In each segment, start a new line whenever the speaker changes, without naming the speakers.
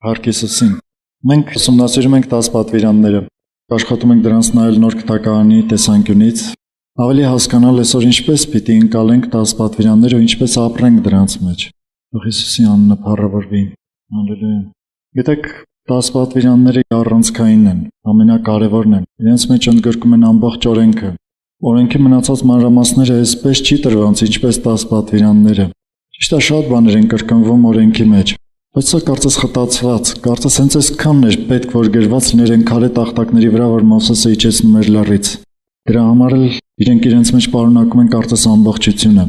Հարկիսուսին։ Մենք ուսումնասիրում ենք 10 պատվիրանները, աշխատում ենք դրանց նայել նոր կտակարանի տեսանկյունից, ավելի հասկանալ այսօր ինչպես պիտի ընկալենք 10 պատվիրանները ու ինչպես ապրենք դրանց մեջ։ Թող Հիսուսի անունը փառավորվի։ Հալելույա։ Գիտեք, 10 պատվիրանները առանցքային են, ամենակարևորն են։ Իրենց մեջ ընդգրկում են ամբողջ օրենքը։ Օրենքի մնացած մանրամասները այսպես չի տրված, ինչպես 10 պատվիրանները։ Ճիշտ է, շատ բաներ են կրկնվում օրենքի մեջ, բայց սա կարծես խտացված, կարծես հենց այսքանն էր պետք, որ գրված լիներ այն քարե տախտակների վրա, որ Մովսեսը իջեցնում էր լեռից։ Դրա համար էլ իրենք իրենց մեջ պարունակում են կարծես ամբողջությունը։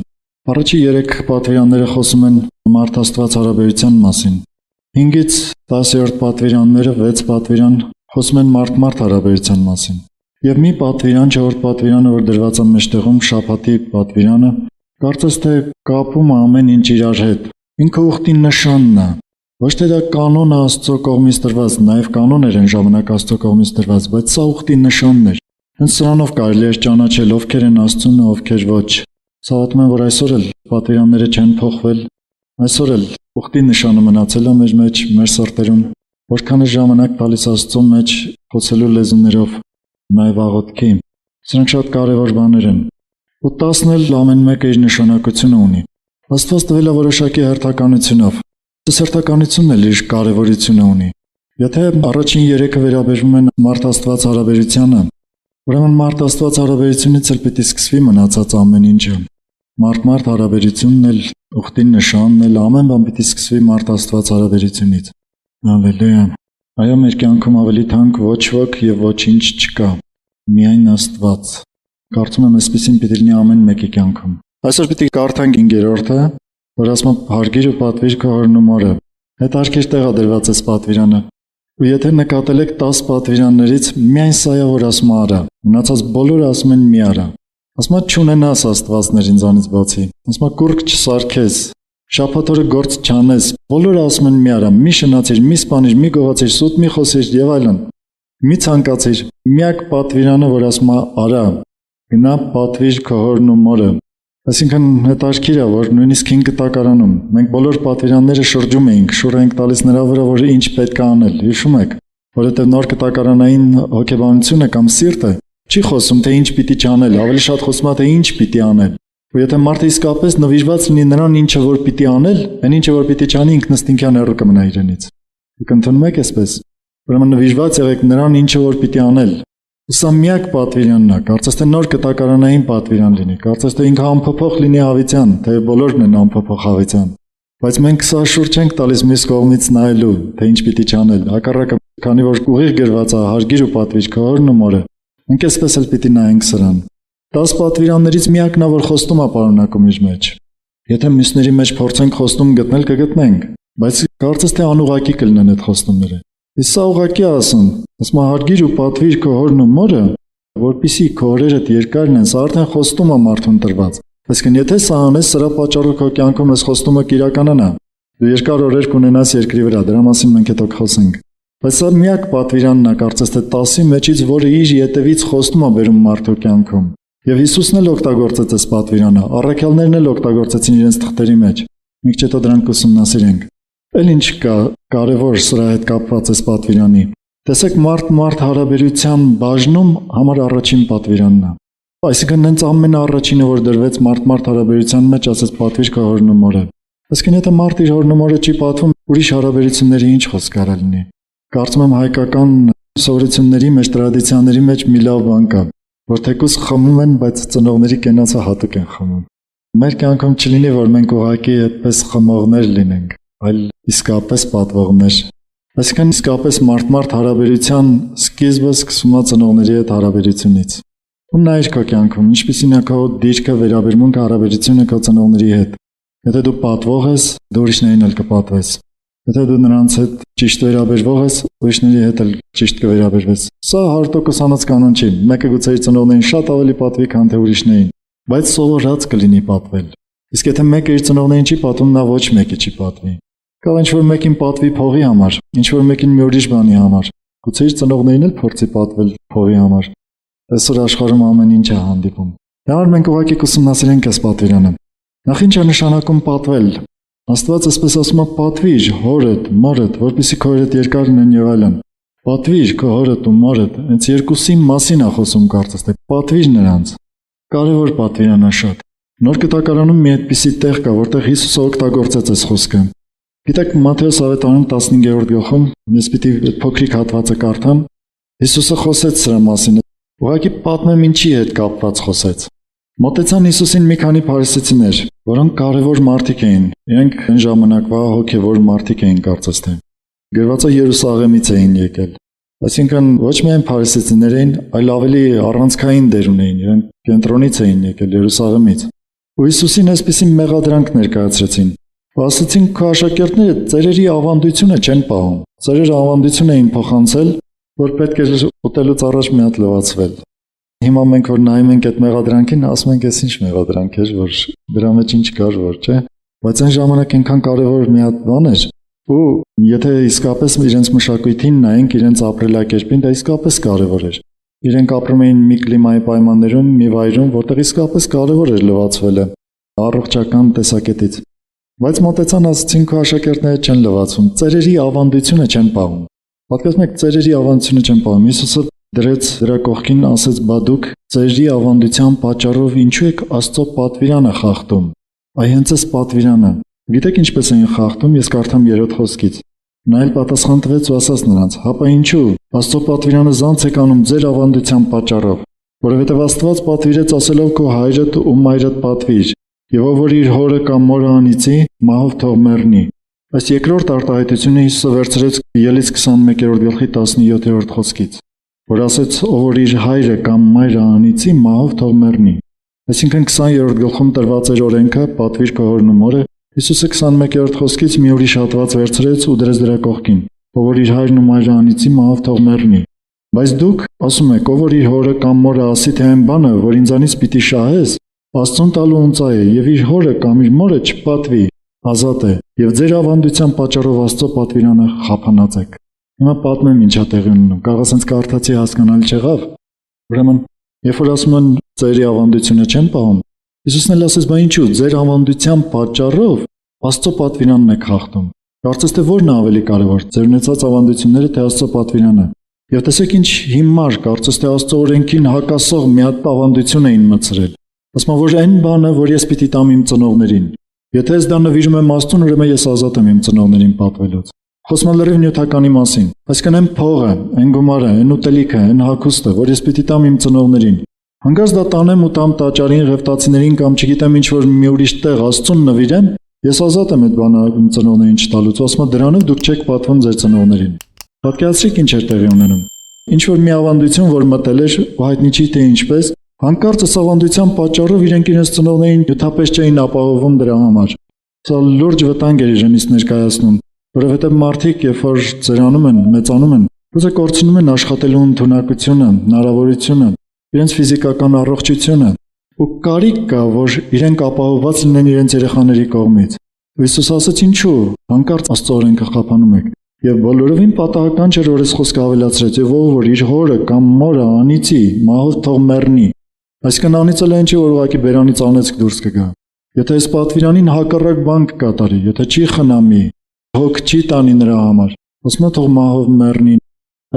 Առաջի 3 պատվիրանները խոսում են մարդ Աստված հարաբերության մասին։ 5-ից 10-րդ պատվիրանները 6 պատվիրան խոսում են մարդ հարաբերության մասին։ Եվ մի պատվիրան, 4-րդ պատվիրանը, որ դրված է մեջտեղում, շաբաթի պատվիրանը, կարծես թե կապում ամեն ինչ իրար հետ։ Ինքը ուխտի նշանն է։ Ոչ թե դա կանոն է Աստծո կողմից տրված, նաև կանոններ են ժամանակ Աստծո կողմից տրված, բայց սա ուխտի նշանն էր։ Հենց սրանով կարելի էր ճանաչել ովքեր են Աստծուն ու ովքեր ոչ։ Ցավոտ եմ, որ այսօր էլ պատվիրանները չեն փոխվել, այսօր էլ ուխտի նշանը մնացել է մեր մեջ, մեր սրտերում, որքան է ժամանակ տալիս Աստծո մեջ խոսելու լեզուներով, նաև աղոթքի։ Սրանք շատ կարևոր բաներ են։ Ու 10-ն էլ ամեն մեկը իր նշանակությունը ունի։ Աստված տվել է որոշակի հերթականությունով։ Այս հերթականությունն էլ իր կարևորությունը ունի։ Եթե առաջին 3-ը վերաբերվում են մարդ Աստված հարաբերությանը, ուրեմն մարդ Աստված հարաբերությունից էլ պիտի սկսվի մնացած ամեն ինչը։ Մարդ հարաբերությունն էլ, ուխտի նշանն էլ, ամեն բան պիտի սկսվի մարդ Աստված հարաբերությունից։ Հալելույա։ Այո, մեր կյանքում ավելի թանկ ոչ ոք եւ ոչինչ չկա, միայն Աստված։ Կարծում եմ, այսպեսին պիտի լինի ամեն մեկի կյանքում։ Այսօր պիտի կարդանք 5-րդը, որ ասում է հարգիր ու պատվիր քո հորն ու մորը։ Հետարքիր տեղ է դրված այս պատվիրանը։ Ու եթե նկատել եք 10 պատվիրաններից, միայն սա է, որ ասում է արա։ Մնացած բոլորը ասում են մի արա։ Ասում է չունենաս աստվածներ ինձանից բացի։ Ասում է կուրկ չսարքես, շաբաթ օրը գործ չանես։ Բոլորը ասում են մի արա, մի շնացիր, մի սպանիր, մի գողացիր, սուտ մի խոսիր եւ այլն։ Մի ցանկացիր։ Միակ պատվիրանը, որ ասում է արա, գնա պատվիր քո հորն ու մորը։ Այսինքն հետարքիր է, որ նույնիսկ 5 կտակարանում մենք բոլոր պատվիրանները շրջում էինք, շուռ էինք տալիս նրա վրա, որ ինչ պետք է անել։ Հիշում եք, որովհետև նոր կտակարանային հոգեբանությունը կամ սիրտը չի խոսում թե ինչ պիտի չանել, ավելի շատ խոսում է թե ինչ պիտի անել։ Ու եթե մարդը իսկապես նվիրված լինի նրան ինչը որ պիտի անել, այն ինչը որ պիտի չանի ինքնըստինքյան հեռու կմնա իրենից։ Դուք ընդունում եք այսպես։ Ուրեմն նվիրված եղեք նրան ինչը որ պիտի անել։ Սա միակ պատվիրանն է, կարծես թե նոր կտակարանային պատվիրան լինի, կարծես թե ինքը անփոփոխ լինի հավիտյան, թե բոլորն են անփոփոխ հավիտյան։ Բայց մենք սա շուրջ չենք տալիս մյուս կողմից նայելու, թե ինչ պիտի չանել։ Հակառակը, քանի որ ուղիղ գրված է հարգիր ու պատվիր քո հորն ու մորը, մենք այսպես էլ պիտի նայենք սրան։ 10 պատվիրաններից միակն է, որ խոստում է պարունակում իր մեջ։ Եթե մյուսների մեջ փորձենք խոստում գտնել, կգտնենք, բայց կարծես թե անուղղակի կլինեն այդ խոստումները։ Իսկ սա ուղղակի ասում հարգիր ու պատվիր քո հորն ու մորը, որպեսզի քո օրերդ երկար լինեն, սա արդեն խոստում է մարդուն տրված։ Այսինքն եթե սա անես, սրա պատճառով քո կյանքում այս խոստումը կիրականանա։ Դու երկար օրեր կունենաս երկրի վրա, դրա մասին մենք հետո խոսենք։ Բայց սա միակ պատվիրանն է, կարծես թե 10-ի մեջից, որը իր ետևից խոստում է բերում մարդու կյանքում։ Եվ Հիսուսն էլ օգտագործեց այս պատվիրանը, առաքյալներն էլ օգտագործեցին իրենց թղթերի մեջ։ Մենք հետո դրանք ուսումնասիրենք։ Էլ ինչ կա կարևոր սրա հետ կապված այս պատվիրանի։ Տեսեք, մարդ հարաբերության բաժնում համար առաջին պատվիրանն է։ Այսինքն հենց ամենաառաջինը, որ դրվեց մարդ հարաբերության մեջ, ասես պատվիր քո հորն ու մորը։ Այսինքն եթե մարդ իր հորն ու մորը չի պատվում, ուրիշ հարաբերությունների ինչ խոսք կարա լինի։ Կարծում եմ հայկական սովորությունների մեջ, տրադիցիաների մեջ մի լավ բան կա, որ թեկուզ խմում են, բայց ծնողների կենացը հատուկ են խմում։ Մեր կյանքում չլինի, որ մենք ուղղակի այդպես խմողներ լինենք, այլ իսկապես պատվողներ։ Այսինքն իսկապես մարդ հարաբերության սկիզբը սկսվում է ծնողների հետ հարաբերությունից։ Ու նայր քո կյանքում, ինչպիսին է քո դիրքը, վերաբերմունքը, հարաբերությունը քո ծնողների հետ։ Եթե դու պատվող ես, դու ուրիշներին էլ կպատվես։ Եթե դու նրանց հետ ճիշտ վերաբերվող ես, ուրիշների հետ էլ ճիշտ կվերաբերվես։ Սա 100% անց կանոն չի։ Մեկը գուցե իր ծնողներին շատ ավելի պատվի, քան թե ուրիշներին, բայց սովորած կլինի պատվել։ Իսկ եթե մեկը իր ծնողներին չի պատվում, նա ոչ մեկի չի պատվի։ Կա ինչ-որ մեկին պատվի փողի համար, ինչ-որ մեկին մի ուրիշ բանի համար։ Գուցե իր ծնողներին էլ փորձի պատվել փողի համար։ Այսօր աշխարհում ամեն ինչ է հանդիպում։ Դա մենք ուղղակի կուսումնասիրենք այս պատվիրանը։ Նախ ինչ է նշանակում պատվել։ Աստված այսպես ասում է՝ պատվիր հորդ, մորդ, որպեսզի քո օրդ երկար լինեն եւ այլն։ Պատվիր քո հորդ ու մորդ, հենց երկուսի մասին է խոսում կարծես թե։ Պատվիր նրանց։ Կարևոր պատվիրանա շատ։ Նոր Կտակարանում մի այդպիսի տեղ կա, որտեղ Հիսուսը օգտագործեց այս խոսքը։ Գիտեք, Մատթեոս ավետարանի 15-րդ գլխում, ես պիտի փոքրիկ հատվածը կարդամ, Հիսուսը խոսեց սրա մասին։ Ուղղակի պատմեմ ինչի հետ կապված խոսեց։ Մոտեցան Հիսուսին մի քանի փարիսեցիներ, որոնք կարևոր մարդիկ էին։ Իրենք այն ժամանակվա հոգևոր մարդիկ էին կարծես թե։ Գրված է Երուսաղեմից էին եկել։ Այսինքն ոչ միայն փարիսեցիներ էին, այլ ավելի առանցքային դեր ունեին։ Իրենք կենտրոնից էին եկել Երուսաղեմից։ Ու Հիսուսին այսպիսի մեղադրանք ներկայացրեցին։ Ասացին քո աշակերտները ծերերի ավանդությունը չեն պահում։ Ծերերը ավանդություն էին փոխանցել, որ պետք է ուտելուց առաջ մի հատ լվացվել։ Հիմա մենք որ նայում ենք այդ մեղադրանքին, ասում ենք, այս ինչ մեղադրանք էր, որ դրա մեջ ինչ կար, որ չէ։ Բայց այն ժամանակ այնքան կարևոր մի հատ բան էր, ու եթե իսկապես իրենց մշակույթին նայենք, իրենց ապրելակերպին, դա իսկապես կարևոր էր։ Իրենք ապրում էին մի կլիմայի պայմաններում, մի վայրում, որտեղ իսկապես կարևոր էր լվացվելը առողջական տեսակետից։ Բայց մոտեցան ասացին քո աշակերտները չեն լվացում, ծերերի ավանդությունը չեն պահում։ Պատկերացնում եք, ծերերի ավանդությունը չեն պահում։ Հիսուսը դրեց դրա կողքին, ասեց՝ բա դուք ծերերի ավանդության պատճառով ինչու եք Աստծո պատվիրանը խախտում։ Այ հենց այս պատվիրանը։ Գիտեք ինչպես էին խախտում, ես կարդամ 3 խոսքից։ Նա էլ պատասխան տվեց ու ասաց նրանց. հապա ինչու։ Աստծո պատվիրանը զանց եք անում ձեր ավանդության պատճառով, որովհետև Աստված պատվիրեց ասելով քո հայրդ ու մայրդ պատվիր, եւ ով որ իր հորը կամ մորը անիծի, մահով թող մեռնի։ Այս երկրորդ արտահայտությունը Հիսուսը վերցրեց Ելից 21-րդ գլխի 17-րդ խոսքից, որ ասեց ով որ իր հայրը կամ մայրը անիծի, մահով թող մեռնի։ Այսինքն 20-րդ գլխում տրված էր օրենքը պատվիր քո հորն ու մորը, Հիսուսը 21-րդ խոսքից մի ուրիշ հատված վերցրեց ու դրեց դրա կողքին, ով որ իր հայրն ու մայրը անիծի, մահով թող մեռնի։ Բայց դուք ասում եք, ով որ իր հորը կամ մորը ասի թե այն բանը, որ ինձանից պիտի շահես, Աստծուն տալու ունծա է, եւ իր հորը կամ իր մորը չպատվի, ազատ է, եւ ձեր ավանդության պատճառով Աստծո պատվիրանը խափանած եք։ Հիմա պատմեմ ինչա տեղի ունենում։ Կարող ասենց կարդացի հասկանալի չեղավ։ Ուրեմն, երբ որ ասում են ձերի ավանդությունը չեն պահում, Հիսուսն էլ ասեց, բա ինչու, ձեր ավանդության պատճառով Աստծո պատվիրանն եք խախտում։ Կարծես թե որն է ավելի կարևոր, ձեր ունեցած ավանդությունները թե Աստծո պատվիրանը։ Եվ տեսեք ինչ հիմար, կարծես թե Աստծո օրենքին հակասող մի հատ ավանդություն էին մտցրել։ Ասում եմ, որ այն բանը, որ ես պիտի տամ իմ ծնողներին։ Եթե ես դա նվիրում եմ Աստծուն, ուրեմն ես ազատ եմ իմ ծնողներին պատվելուց։ Խոսում եմ լրիվ նյութականի մասին։ Այսինքն այն փողը, այն գումարը, այն ուտելիքը, այն հագուստը, որ ես պիտի տամ իմ ծնողներին։ Հանկարծ դա տանեմ ու տամ տաճարին, ղևտացիներին կամ չգիտեմ ինչ որ մի ուրիշ տեղ Աստծուն նվիրեմ, ես ազատ եմ այդ բանը իմ ծնողներին չտալուց։ Ասում եմ, դրանով դուք չեք պատվում ձեր ծնողներին։ Պատկերացրեք ինչ էր տեղի ունենում։ Ինչ որ մի ավանդություն, որ մտել էր, հայտնի չի թե ինչպես, հանկարծ այս ավանդության պատճառով իրենք իրենց ծնողներին նյութապես չէին ապահովում դրա համար։ Սա լուրջ վտանգ էր իրենից ներկայացնում, որովհետև մարդիկ, երբ որ ծերանում են, մեծանում են, ուզը կորցնում են աշխատելու ընդունակությունը, հնարավորությունը, իրենց ֆիզիկական առողջությունը, ու կարիք կա, որ իրենք ապահովված լինեն իրենց երեխաների կողմից։ Հիսուս ասաց ինչու, հանկարծ Աստծո օրենքը խափանում եք։ Եվ բոլորովին պատահական չէր, որ այս խոսքը ավելացրեց, եւ ով որ իր հորը կամ մորը անիծի, մահով թող մեռնի։ Այսինքն անիծել են չի, որ ուղղակի բերանից անեցք դուրս կգա։ Եթե այս պատվիրանին հակառակ բան կկատարի, եթե չի խնամի, հոգ չի տանի նրա համար, ասում է թող մահով մեռնի։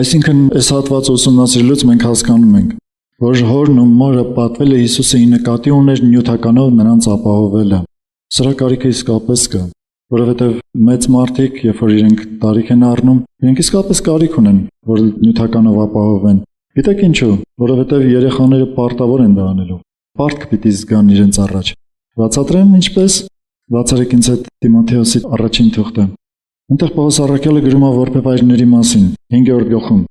Այսինքն այս հատվածը ուսումնասիրելուց մենք հասկանում ենք, որ հորն ու մորը պատվելը Հիսուսը ի նկատի ուներ նյութականով նրանց ապահովելը։ Սրա կարիքը իսկապես կա, որովհետև մեծ մարդիկ, երբ որ իրենք տարիք են առնում, իրենք իսկապես կարիք ունեն, որ նյութականով ապահովեն։ Գիտեք ինչու, որովհետև երեխաները պարտավոր են դա անելու։ Պարտք պիտի զգան իրենց առաջ։ Բացատրեմ ինչպես, բացառեք ինձ հետ Տիմոթեոսի առաջին թուղթը։ Այնտեղ Պողոս առաքյալը գրում է որբևայրների մասին, 5-րդ գլխում։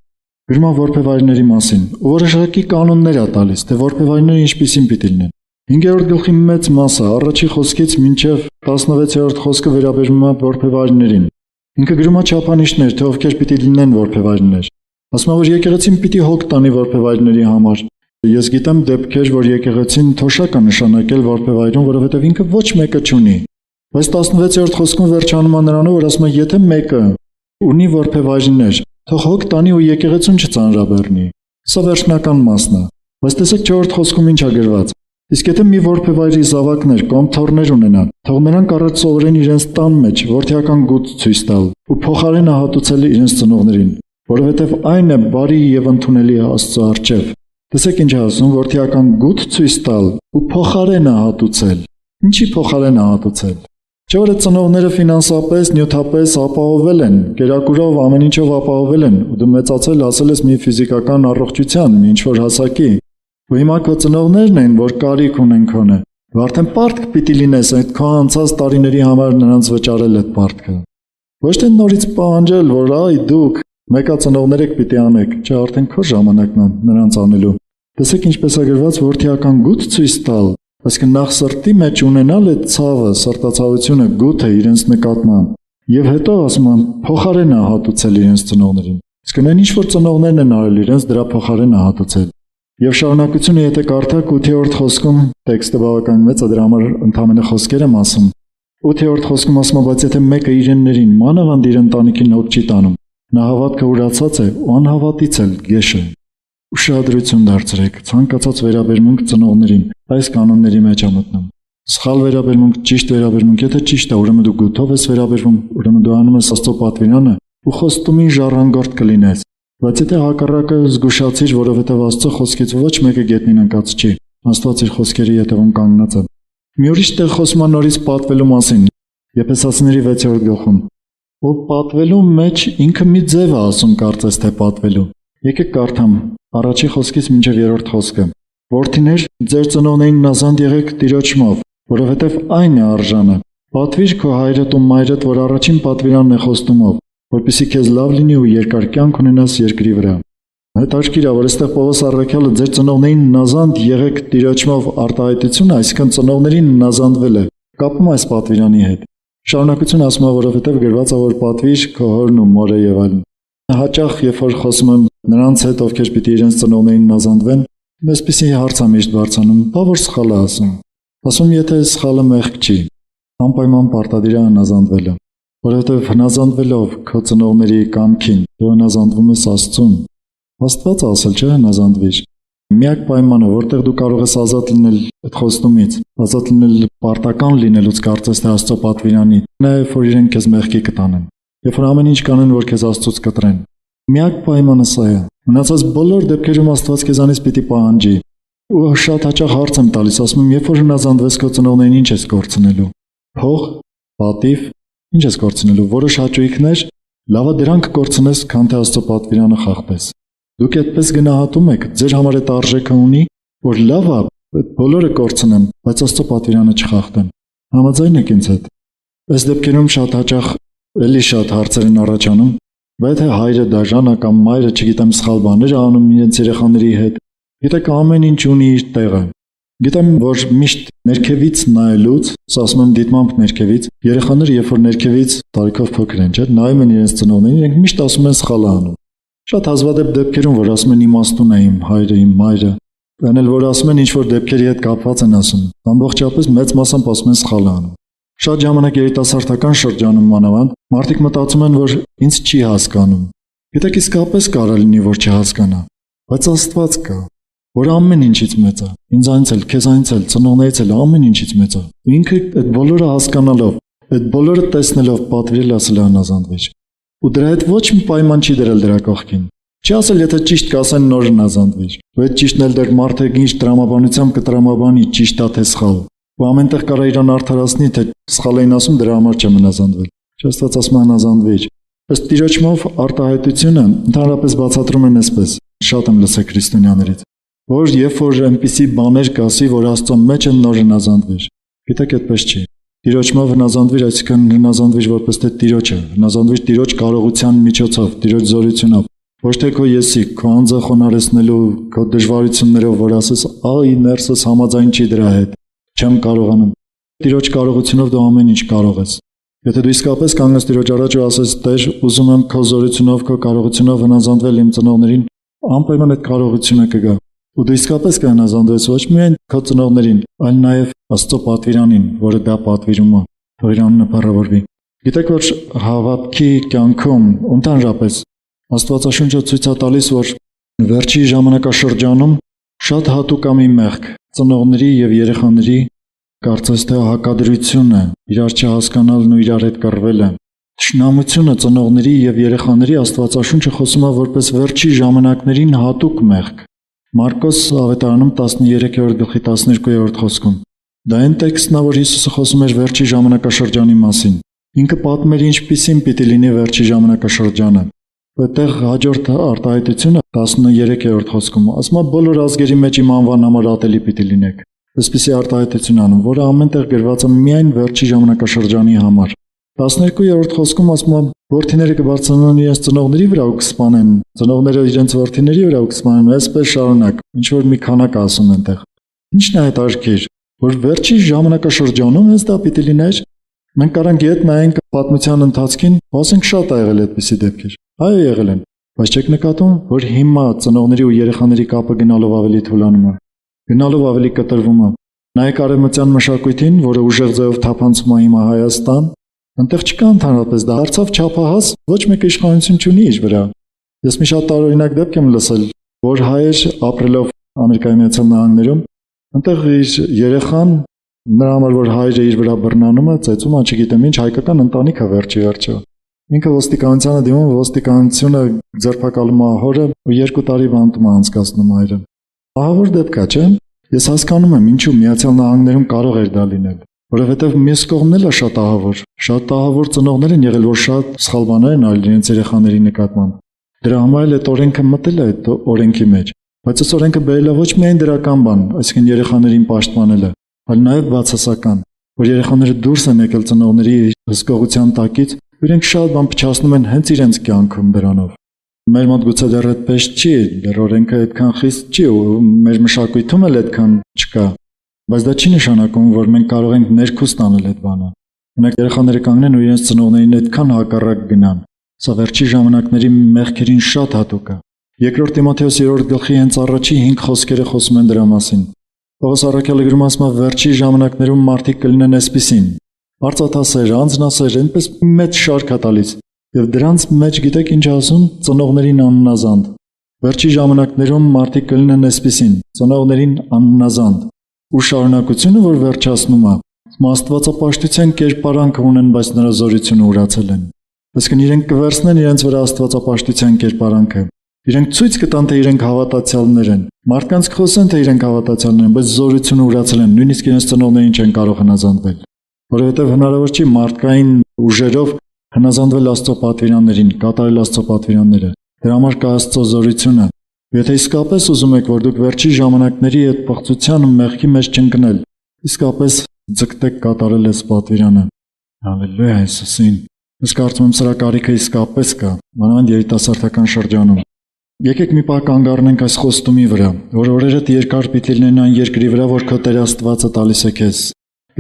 Գրում է որբևայրների մասին, ու որոշակի կանոններ է տալիս, թե որբևայրները ինչպիսին պիտի լինեն։ 5-րդ գլխի մեծ մասը առաջի խոսքից մինչև 16-րդ խոսքը վերաբերում է որբևայրներին։ Ինքը գրում է չափանիշներ, թե ովքեր պիտի լինեն որբևայրներ։ Ասում է, որ եկեղեցին պիտի հոգ տանի որբևայրների համար։ Ես գիտեմ դեպքեր, որ եկեղեցին թոշակ է նշանակել որբևայրուն, որովհետև ինքը ոչ մեկը չունի։ Բայց 16-րդ խոսքում վերջանում է նրանով, որ ասում է, եթե մեկը ունի որբևայրներ, թող հոգ տանի ու եկեղեցուն չծանրաբեռնի։ Սա վերջնական մասն է։ Բայց տեսեք 4-րդ խոսքում ինչ է գրված։ Իսկ եթե մի որբևայրի զավակներ կամ թոռներ ունենան, թող նրանք առաջ սովորեն իրենց տան մեջ որդիական գութ ցույց տալ ու փոխարենը հատուցել իրենց ծնողներին, որովհետև այն է բարի եւ ընդունելի Աստծո առջև։ Տեսեք ինչ ասում, որդիական գութ ցույց տալ ու փոխարենը հատուցել։ Ինչի փոխարենը հատուցել։ Չէ՞ որ ծնողները ֆինանսապես, նյութապես ապահովել են, կերակուրով ամեն ինչով ապահովել են, ու դու մեծացել հասել ես մի ֆիզիկական առողջության, մի ինչ-որ հասակի։ Ու հիմա քո ծնողներն են, որ կարիք ունեն քոնը։ Դու արդեն պարտք պիտի լինես այդ քո անցած տարիների համար նրանց վճարել այդ պարտքը։ Ոչ թե նորից պահանջել, որ այ դուք մեկա ծնողներ եք պիտի անեք, չէ, արդեն քո ժամանակն է նրանց անելու։ Տեսեք ինչպես է գրված որդիական գութ ցույց տալ, այսինքն նախ սրտի մեջ ունենալ այդ ցավը, սրտացավությունը, գութը իրենց նկատմամբ, եւ հետո ասում եմ փոխարենը հատուցել իրենց ծնողներին։ Իսկ այն ինչ որ ծնողներն են արել իրենց դրա փոխարենը հատուցել։ Եվ շարունակությունը եթե կարդաք 8-րդ խոսքում տեքստը բավական մեծ է, դրա համար ընդհանրապես խոսքեր եմ ասում։ 8-րդ խոսքում ասում է, բայց եթե մեկը իրեններին մանավանդ իր ընտանիքին հոգ չի տանում, նա հավատքը ուրացած է ու անհավատից էլ գեշ է։ Ուշադրություն դարձրեք, ցանկացած վերաբերմունք ծնողներին այս կանոնների մեջ է մտնում։ Սխալ վերաբերմունք, ճիշտ վերաբերմունք, եթե ճիշտ է, ուրեմն դու գութով ես վերաբերվում, ուրեմն դու անում ես Աստծո պատվիրանը ու խոստումին ժառանգորդ կլինես։ Բայց եթե հակառակը զգուշացիր, որովհետև Աստծո խոսքից ոչ մեկը գետնին ընկած չի, Աստված իր խոսքերի ետևում կանգնած է։ Մի ուրիշ տեղ խոսում է նորից պատվելու մասին, Եփեսացիների 6-րդ գլխում։ Ու պատվելու մեջ ինքը մի ձև է ասում, կարծես թե պատվելու։ Եկեք կարդամ առաջի խոսքից մինչև 3-րդ խոսքը։ Որդիներ, ձեր ծնողներին նազանդ եղեք Տիրոջմով, որովհետև այն է արժանը։ Պատվիր քո հայրդ ու մայրդ, որ առաջին պատվիրանն է խոստումով, որպեսզի քեզ լավ լինի ու երկար կյանք ունենաս երկրի վրա։ Հետաքրքիր է, որ այստեղ Պողոս առաքյալը ձեր ծնողներին նազանդ եղեք Տիրոջմով արտահայտությունը, այսինքն ծնողներին նազանդվել է, կապում այս պատվիրանի հետ։ Շարունակություն ասում է, որովհետև գրված է, որ պատվիր քո հորն ու մորը եւ այլն։ Հաճախ երբ որ խոսում եմ նրանց հետ, ովքեր պիտի իրենց ծնողներին նազանդվեն, այսպեսի հարց է միշտ բարձրանում, բա որ սխալ է ասում։ Ասում եթե սխալը մեղք չի, անպայման պարտադիր է նազանդվելը, որովհետև հնազանդվելով քո ծնողների կամքին, դու հնազանդվում ես Աստծուն։ Աստված ասել չէ հնազանդվիր։ Միակ պայմանը, որտեղ դու կարող ես ազատ լինել այդ խոստումից, ազատ լինել պարտական լինելուց կարծես թե Աստծո պատվիրանի, նա է, որ իրենք քեզ մեղքի կտանեն։ Երբ որ ամեն ինչ կանեն, որ քեզ Աստծուց կտրեն։ Միակ պայմանը սա է։ Մնացած բոլոր դեպքերում Աստված քեզանից պիտի պահանջի։ Ու շատ հաճախ հարց եմ տալիս, ասում եմ, երբ որ հնազանդվես քո ծնողներին, ինչ ես կորցնելու։ Փող, պատիվ, ինչ ես կորցնելու։ Որոշ հաճույքներ, լավա դրանք կորցնես, քան թե Աստծո պատվիրանը խախտես։ Դուք այդպես գնահատում եք, ձեր համար այդ արժեքը ունի, որ լավ է, այդ բոլորը կորցնեմ, բայց Աստծո պատվիրանը չխախտեմ։ Համաձայն եք ինձ հետ։ Այս դեպքերում շատ հաճախ էլի շատ հարցեր են առաջանում, բայց թե հայրը դաժան է կամ մայրը, չգիտեմ, սխալ բաներ է անում իրենց երեխաների հետ։ Գիտեք, ամեն ինչ ունի իր տեղը։ Գիտեմ, որ միշտ ներքևից նայելուց, ասում եմ դիտմամբ ներքևից, երեխաները երբ որ ներքևից տարիքով փոքր են, չէ՞, նայում են իրենց ծնողներին, իրենք միշտ ասում են սխալ է անում։ Շատ հազվադեպ դեպքերում, որ ասում են իմաստուն է իմ հայրը, իմ մայրը, այնել որ ասում են ինչ որ դեպքերի հետ կապված են ասում, ամբողջապես մեծ մասամբ ասում են սխալ է անում։ Շատ ժամանակ երիտասարդական շրջանում մանավանդ մարդիկ մտածում են, որ ինձ չի հասկանում։ Գիտեք, իսկապես կարող լինի, որ չհասկանա, բայց Աստված կա, որ ամեն ինչից մեծ է։ Ինձանից էլ, քեզանից էլ, ծնողներից էլ ամեն ինչից մեծ է։ Ինքը այդ բոլորը հասկանալով, այդ բոլորը տեսնելով պատվիրել ասել հնազանդվիր։ Ու դրա հետ ոչ մի պայման չի դրել դրա կողքին։ Չի ասել, եթե ճիշտ կասեն նոր հնազանդվիր։ Բայց ճիշտն էլ դեռ մարդը ինչ տրամաբանությամբ կտրամաբանի, ճիշտ է թե սխալ։ Ու ամենտեղ կարա իրան արդարացնի, թե սխալ էին ասում, դրա համար չեմ հնազանդվել։ Չաստված ասում է հնազանդվիր։ Ըստ Տիրոջմով արտահայտությունը ընդհանրապես բացատրում են այսպես. շատ եմ լսել քրիստոնյաներից, որ երբ որ այնպիսի բաներ կասի, որ Աստծո մեջ են նոր հնազանդվիր։ Գիտեք, այդպես չի։ Տիրոջմով հնազանդվիր, այսինքն հնազանդվիր որպես թե Տիրոջը, հնազանդվիր Տիրոջ կարողության միջոցով, Տիրոջ զորությունով, ոչ թե քո եսի, քո անձը խոնարհեցնելու, քո դժվարություններով, որ ասես, այ ներսս համաձայն չի դրա հետ, չեմ կարողանում։ Տիրոջ կարողությունով դու ամեն ինչ կարող ես։ Եթե դու իսկապես կանգնես Տիրոջ առաջ ու ասես, Տեր, ուզում եմ քո զորությունով, քո կարողությունով հնազանդվել իմ ծնողներին, անպայման այդ կարողությունը կգա։ Ու դու իսկապես կհնազանդվես ոչ միայն քո ծնողներին, այլ նաև Աստծո պատվիրանին, որը դա պատվիրում է, թող իր անունը փառավորվի։ Գիտեք, որ հավատքի կյանքում ընդհանրապես Աստվածաշունչը ցույց է տալիս, որ վերջի ժամանակաշրջանում շատ հատուկ է մի մեղք, ծնողների եւ երեխաների կարծես թե հակադրությունը, իրար չհասկանալն ու իրար հետ կռվելը, թշնամությունը ծնողների եւ երեխաների Աստվածաշունչը խոսում է որպես վերջի ժամանակներին հատուկ մեղք։ Մարկոս ավետարանում 13:12 խոսքում։ Դա այն տեքստն է, որ Հիսուսը խոսում էր վերջի ժամանակաշրջանի մասին։ Ինքը պատմում էր ինչպիսին պիտի լինի վերջի ժամանակաշրջանը։ Այդտեղ հաջորդ արտահայտությունը 13-րդ խոսքում ասում է բոլոր ազգերի մեջ իմ անվան համար ատելի պիտի լինեք։ Այսպիսի արտահայտություն անում, որը ամենտեղ գրված է միայն վերջի ժամանակաշրջանի համար։ 12-րդ խոսքում ասում է որդիները կբարձրանան իրենց ծնողների վրա ու կսպանեն, ծնողները իրենց որդիների վրա ու կսպանեն, այսպես շարունակ, ինչ որ մի քանակ ասում այնտեղ։ Ինչն է հետաքրքիր, որ վերջի ժամանակաշրջանում հենց դա պիտի լիներ։ Մենք կարանք իդ նայենք պատմության ընթացքին, ասենք շատ ա եղել այդպիսի դեպքեր։ Այո, եղել են, բայց չեք նկատում, որ հիմա ծնողների ու երեխաների կապը գնալով ավելի թուլանում է, գնալով ավելի կտրվում է։ Նայեք արևմտյան մշակույթին, որը ուժեղ ձևով թափանցում է հիմա Հայաստան, այնտեղ չկա ընդհանրապես դա դարձավ չափահաս, ոչ մեկը իշխանություն չունի իր վրա։ Ես մի շատ տարօրինակ դեպք եմ լսել, որ հայեր ապրելով Ամերիկայի Միացյալ Նահանգներում, այնտեղ իր երեխան նրա համար որ հայրը իր վրա բռնանում է, ծեծում է, չգիտեմ ինչ, հայկական ընտանիք է վերջը։ Ինքը ոստիկանությանը դիմում, ոստիկանությունը ձերբակալում է հորը ու 2 տարի բանտում է անցկացնում հայրը։ Ահա որ դեպք է, չէ՞։ Ես հասկանում եմ, ինչու Միացյալ Նահանգներում կարող էր դա լինել, որովհետև մյուս կողմն էլ է շատ ահավոր ծնողներ են եղել, որ շատ սխալ բաներ են արել իրենց երեխաների նկատմամբ։ Դրա համար էլ այդ օրենքը մտել է այդ օրենքի մեջ, բայց այս օրենքը բերել է ոչ միայն դրական բան, այսինքն երեխաներին պաշտպանելը, այլ նաև բացասական, որ երեխաները դուրս են եկել ծնողների հսկողության տակից, իրենք շատ բան փչացնում են հենց իրենց կյանքում դրանով։ Մեր մոտ գուցե դեռ այդպես չի, դեռ օրենքը այդքան խիստ չի ու մեր մշակույթում էլ այդքան չկա, բայց դա չի նշանակում, որ մենք կարող ենք ներքուստ անել այդ բանը։ Ունեք երեխաները կանգնեն ու իրենց ծնողներին այդքան հակառակ գնան։ Սա վերջի ժամանակների մեղքերին շատ հատուկ է։ 2 Տիմոթեոս 3 գլխի հենց առաջի 5 խոսքերը խոսում են դրա մասին։ Պողոս առաքյալը գրում ասում է վերջի ժամանակներում մարդիկ կլինեն այսպիսին. արծաթասեր, անձնասեր, այնպես մեծ շարք է տալիս։ Եվ դրանց մեջ գիտեք ինչ ասում, ծնողներին աննազանդ։ Վերջի ժամանակներում մարդիկ կլինեն այսպիսին, ծնողներին աննազանդ։ Ու շարունակությունը, որ վերջացնում է, աստվածապաշտության կերպարանք ունեն, բայց նրա զորությունը ուրացել են։ Այսինքն իրենք կվերցնեն իրենց վրա աստվածապաշտության կերպարանքը։ Իրենք ցույց կտան, թե իրենք հավատացյալներ են։ Մարդկանց կխոսեն, թե իրենք հավատացյալներ են, բայց զորությունը ուրացել են, նույնիսկ իրենց ծնողներին չեն կարող հնազանդվել։ Որովհետև հնարավոր չի մարդկային ուժերով հնազանդվել Աստծո պատվիրաններին, կատարել Աստծո պատվիրանները։ Դրա համար կա Աստծո զորությունը։ Եթե իսկապես ուզում եք, որ դուք վերջի ժամանակների այդ պղծության ու մեղքի մեջ չընկնել, իսկապես ձգտեք կատարել այս պատվիրանը։ Հալելույա Հիսուսին։ Ես կարծում եմ սրա կարիքը իսկապես կա, մանավանդ երիտասարդական շրջանում։ Եկեք մի պահ կանգ առնենք այս խոստումի վրա, որ օրերդ երկար պիտի լինեն այն երկրի վրա, որ քո Տեր Աստվածը տալիս է քեզ։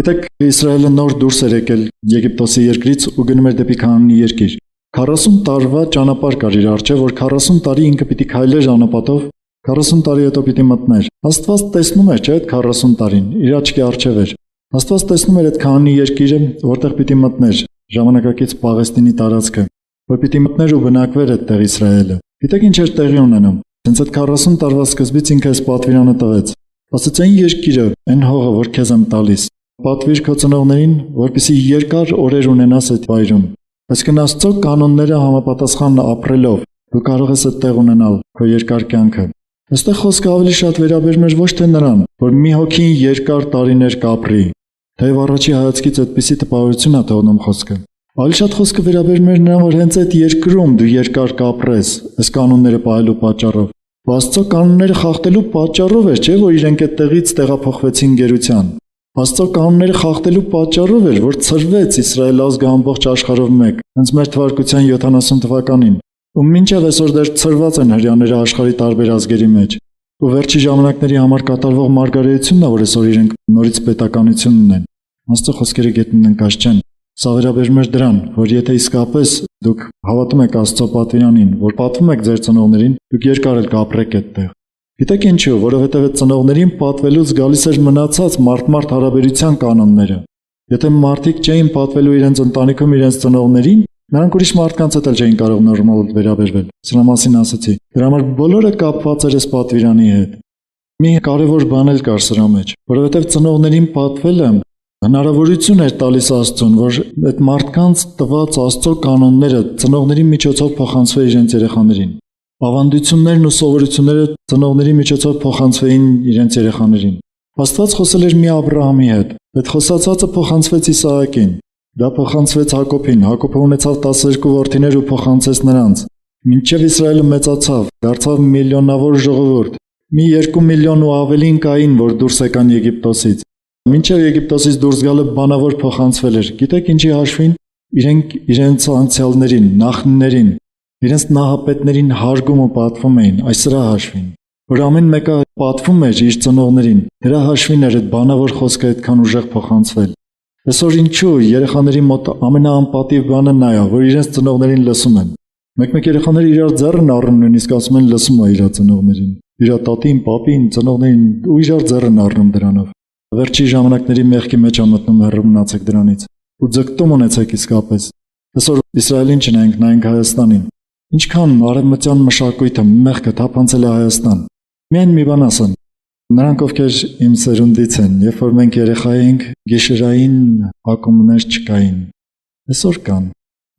Գիտեք, Իսրայելը նոր դուրս էր եկել Եգիպտոսի երկրից ու գնում էր դեպի Քանանի երկիր։ 40 տարվա ճանապարհ կար իր առջև, որ 40 տարի ինքը պիտի քայլեր անապատով, 40 տարի հետո պիտի մտներ։ Աստված տեսնում էր, չէ՞, այդ 40 տարին, իր աչքի առջև էր։ Աստված տեսնում էր այդ Քանանի երկիրը, որտեղ պիտի մտներ, ժամանակակից Պաղեստինի տարածքը, որ պիտի մտներ ու բնակվեր այդտեղ Իսրայելը։ Գիտեք ինչ էր տեղի ունենում։ Հենց այդ 40 տարվա սկզբից ինքը այս պատվիրանը տվեց։ Ասաց այն երկիրը, այն հողը, որ քեզ եմ տալիս, պատվիր քո ծնողներին, որպեսզի երկար օրեր ունենաս այդ վայրում։ Այսինքն Աստծո կանոնները համապատասխան ապրելով դու կարող ես այդտեղ ունենալ քո երկար կյանքը։ Այստեղ խոսքը ավելի շատ վերաբերում է ոչ թե նրան, որ մի հոգին երկար տարիներ կապրի, թեև առաջի հայացքից այդպիսի տպավորություն է թողնում խոսքը։ Ավելի շատ խոսքը վերաբերում է նրան, որ հենց այդ երկրում դու երկար կապրես, այս կանոնները պահելու պատճառով։ Աստծո կանոնները խախտելու պատճառով էր, չէ՞, որ իրենք այդտեղից տեղափոխվեցին գերության։ Աստծո կանոնները խախտելու պատճառով էր, որ ցրվեց Իսրայել ազգը ամբողջ աշխարհով մեկ, հենց մեր թվարկության 70 թվականին։ Ու մինչև այսօր դեռ ցրված են հрьяաները աշխարհի տարբեր ազգերի մեջ։ Ու վերջի ժամանակների համար կատարվող մարգարեությունն է, որ այսօր իրենք նորից պետականություն ունեն։ Աստծո խոսքերը գետնին ընկած չեն։ Սա վերաբերում է դրան, որ եթե իսկապես դուք հավատում եք Աստծո պատվիրանին, որ պատվում եք ձեր ծնողներին, դուք երկար էլ կապրեք այդտեղ։ Գիտեք ինչու, որովհետև այդ ծնողներին պատվելուց գալիս էր մնացած մարդ-մարդ հարաբերության կանոնները։ Եթե մարդիկ չէին պատվելու իրենց ընտանիքում իրենց ծնողներին, նրանք ուրիշ մարդկանց հետ էլ չէին կարող նորմալ վերաբերվել։ Սրա մասին ասացի։ Դրա համար բոլորը կապված էր այս պատվիրանի հետ։ Մի կարևոր բան էլ կար սրա մեջ, որովհետև ծնողներին պատվելը հնարավորություն էր տալիս Աստծուն, որ այդ մարդկանց տված Աստծո կանոնները ծնողների միջոցով փոխանցվեն իրենց երեխաներին։ Ավանդություններն ու սովորությունները ծնողների միջոցով փոխանցվեին իրենց երեխաներին։ Աստված խոսել էր մի Աբրահամի հետ, այդ խոսածածը փոխանցվեց Իսահակին, դա փոխանցվեց Հակոբին, Հակոբը ունեցավ 12 որդիներ ու փոխանցեց նրանց։ Մինչև Իսրայելը մեծացավ, դարձավ միլիոնավոր ժողովուրդ, մի 2 միլիոն ու ավելին կային, որ դուրս եկան Եգիպտոսից։ Մինչև Եգիպտոսից դուրս գալը բանավոր փոխանցվել էր։ Գիտեք ինչի հաշվին։ Իրենք իրենց անցյալներին, նախնիներին, իրենց նահապետներին հարգում ու պատվում էին, այս սրա հաշվին, որ ամեն մեկը պատվում էր իր ծնողներին, դրա հաշվին էր այդ բանավոր խոսքը այդքան ուժեղ փոխանցվել։ Այսօր ինչու երեխաների մոտ ամենաանպատիվ բանը նա է, որ իրենց ծնողներին լսում են։ Մեկ-մեկ երեխաները իրար ձեռն առնում, նույնիսկ ասում են լսում է իր ծնողներին, իր տատին, պապին, ծնողներին ու իրար ձեռն առնում դրանով։ Վերջի ժամանակների մեղքի մեջ ա մտնում, հեռու մնացեք դրանից ու ձգտում ունեցեք իսկապես։ Այսօր Իսրայելին չնայենք, նայենք Հայաստանին։ Ինչքան արևմտյան մշակույթը մեղքը թափանցել է Հայաստան։ Միայն մի բան ասեմ, նրանք ովքեր իմ սերունդից են, երբ որ մենք երեխա էինք, գիշերային ակումբներ չկային։ Այսօր կան։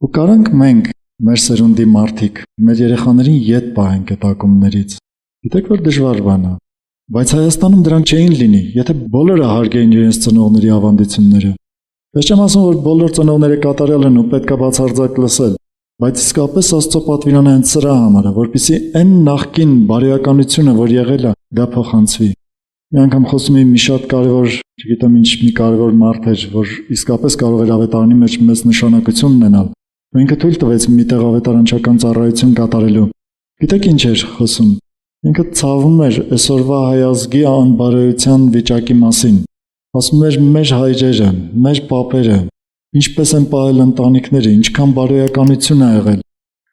Ու կարանք մենք մեր սերունդի մարդիկ մեր երեխաներին ետ պահենք այդ ակումբներից։ Գիտեք որ դժվար բան է, բայց Հայաստանում դրանք չէին լինի, եթե բոլորը հարգեին իրենց ծնողների ավանդությունները։ Ես չեմ ասում, որ բոլոր ծնողները կատարյալ են ու պետք է բացարձակ լսել, բայց իսկապես Աստծո պատվիրանը հենց սրա համար է, որպեսզի այն նախկին բարոյականությունը, որ եղել է, դա փոխանցվի։ Մի անգամ խոսում էի մի շատ կարևոր, չգիտեմ ինչ մի կարևոր մարդ էր, որ իսկապես կարող էր ավետարանի մեջ մեծ նշանակություն ունենալ։ Ինքը թույլ տվեց մի տեղ ավետարանչական ծառայություն կատարելու։ Գիտեք ինչ էր խոսում։ Ինքը ցավում էր այսօրվա հայ ազգի անբարոյության վիճակի մասին։ Ասում էր մեր հայրերը, մեր պապերը ինչպես են պահել ընտանիքները, ինչքան բարոյականություն է եղել։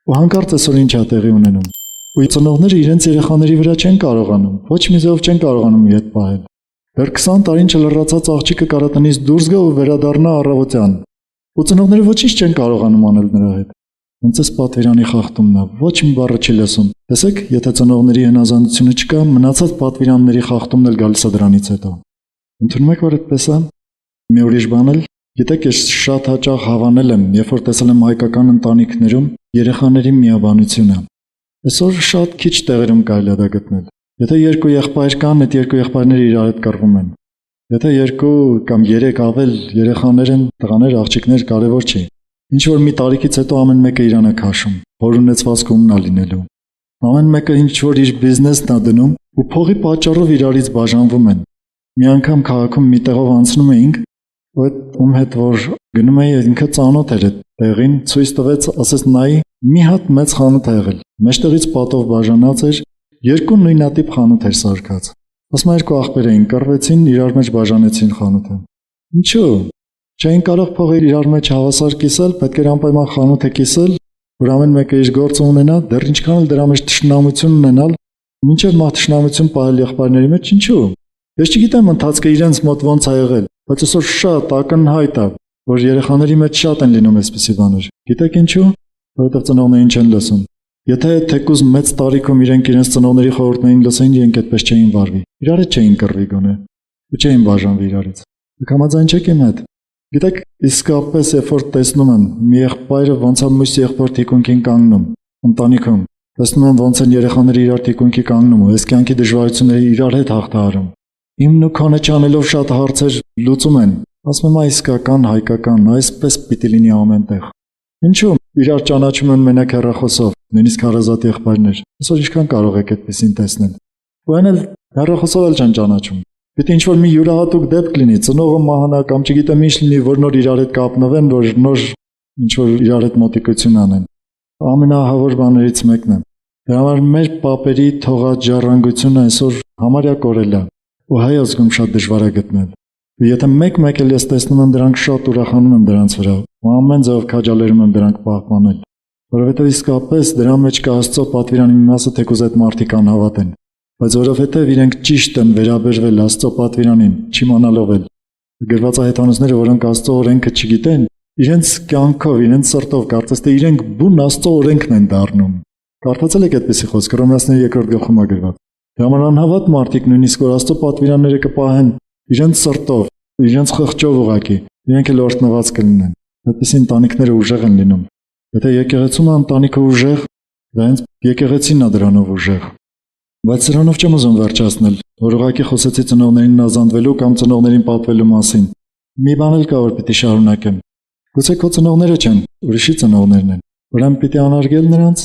Ու հանկարծ այսօր ինչ է տեղի ունենում։ Ու ծնողները իրենց երեխաների վրա չեն կարողանում, ոչ մի ձև չեն կարողանում ետ պահել։ Դեռ 20 տարին չլրացած աղջիկը կարա տնից դուրս գա ու վերադառնա առավոտյան։ Ու ծնողները ոչինչ չեն կարողանում անել նրա հետ։ Ոնց էս պատվիրանի խախտումն է, ոչ մի բառ չի լսում։ Տեսեք, եթե ծնողների հնազանդությունը չկա, մնացած պատվիրանների խախտումն էլ գալիս է դրանից հետո։ Ընդունում եք, որ այդպես է։ Մի ուրիշ բան էլ, գիտեք, ես շատ հաճախ հավանել եմ, երբ որ տեսել եմ հայկական ընտանիքներում երեխաների միաբանությունը։ Այսօր շատ քիչ տեղերում կարելի է դա գտնել։ Եթե երկու եղբայր կան, այդ երկու եղբայրները իրար հետ կռվում են։ Եթե 2 կամ 3 ավել երեխաներ են, տղաներ, աղջիկներ, կարևոր չի։ Ինչ որ մի տարիքից հետո ամեն մեկը իրան է քաշում, որ ունեցվածքը ումն է լինելու։ Ամեն մեկը ինչ որ իր բիզնեսն է դնում ու փողի պատճառով իրարից բաժանվում են։ Մի անգամ քաղաքում մի տեղով անցնում էինք, ու այդ ում հետ որ գնում էի, ինքը ծանոթ էր այդ տեղին, ցույց տվեց, ասես նայի, մի հատ մեծ խանութ ա եղել։ Մեջտեղից պատով բաժանած էր, 2 նույնատիպ խանութ էր սարքած։ Ասում երկու աղբեր էին, կռվեցին, իրար մեջ բաժանեցին խանութը։ Ինչու՞։ Չէին կարող փողը իրար մեջ հավասար կիսել, պետք էր անպայման խանութը կիսել, որ ամեն մեկը իր գործը ունենա, դեռ ինչքան էլ դրա մեջ թշնամություն ունենալ, մինչև մահ թշնամություն պահել եղբայրների մեջ, ինչու՞։ Ես չգիտեմ ընթացքը իրենց մոտ ոնց ա եղել, բայց այսօր շատ ակնհայտ է, որ երեխաների մեջ շատ են լինում այսպիսի բաներ։ Գիտեք ինչու՞։ Որովհետև ծնողներին չեն լսում։ Եթե թեկուզ մեծ տարիքում իրենք իրենց ծնողների խորհուրդներին լսեին, իրենք այդպես չէին վարվի։ Իրար հետ չէին կռվի գոնե, ու չէին բաժանվի իրարից։ Դուք համաձայն չեք իմ հետ։ Գիտեք, իսկապես երբ որ տեսնում եմ մի եղբայրը ոնց է մյուս եղբոր թիկունքին կանգնում, ընտանիքում, տեսնում եմ ոնց են երեխաները իրար թիկունքի կանգնում ու այս կյանքի դժվարությունները իրար հետ հաղթահարում։ Իմն ու քոնը չանելով շատ հարցեր լուծում են։ Ասում եմ, իսկական հայկական, այսպես պիտի լինի ամեն տեղ։ Ինչու՞ իրար ճանաչում են մենակ հեռախոսով, նույնիսկ հարազատ եղբայրներ։ Այսօր ինչքան կարող եք այդպեսին տեսնել։ Ու այն էլ հեռախոսով էլ չեն ճանաչում։ Պետք է ինչ-որ մի յուրահատուկ դեպք լինի, ծնողը մահանա կամ չգիտեմ ինչ լինի, որ նոր իրար հետ կապնվեն, որ նոր ինչ-որ իրար հետ մոտիկություն անեն։ Ամենահավոր բաներից մեկն է։ Դրա համար մեր պապերի թողած ժառանգությունը այսօր համարյա կորել է, ու հայ ազգում շատ դժվար է գտնել։ Ու եթե մեկ-մեկ էլ ես տեսնում եմ դրանք, շատ ուրախանում եմ դրանց վրա, ու ամեն ձև քաջալերում եմ դրանք պահպանել, որովհետև իսկապես դրա մեջ կա Աստծո պատվիրանի մի մասը, թեկուզ այդ մարդիկ անհավատ են, բայց որովհետև իրենք ճիշտ են վերաբերվել Աստծո պատվիրանին, չիմանալով էլ։ Գրված հայտանոցները, որոնք Աստծո օրենքը չգիտեն, իրենց կյանքով, իրենց սրտով կարծես թե իրենք բուն Աստծո օրենքն են դառնում։ Կարդացել եք այդպիսի խոսք, Հռոմեացիների 2-րդ գլխում է գրված։ Համար անհավատ մարդիկ նույնիսկ որ Աստծո պատվիրանները կպահեն իրենց սրտով, իրենց խղճով ուղակի, իրենք էլ օրհնված կլինեն։ Այդպես ընտանիքները ուժեղ են լինում։ Եթե եկեղեցում ընտանիքը ուժեղ, դա հենց եկեղեցին է դրանով ուժեղ։ Բայց սրանով չեմ ուզում վերջացնել, որ ուղղակի խոսեցի ծնողներին ազանդվելու կամ ծնողներին պատվելու մասին։ Մի բան էլ կա, որ պիտի շարունակեմ։ Գուցե քո ծնողները չեն, ուրիշի ծնողներն են։ Ուրեմն պիտի անարգել նրանց։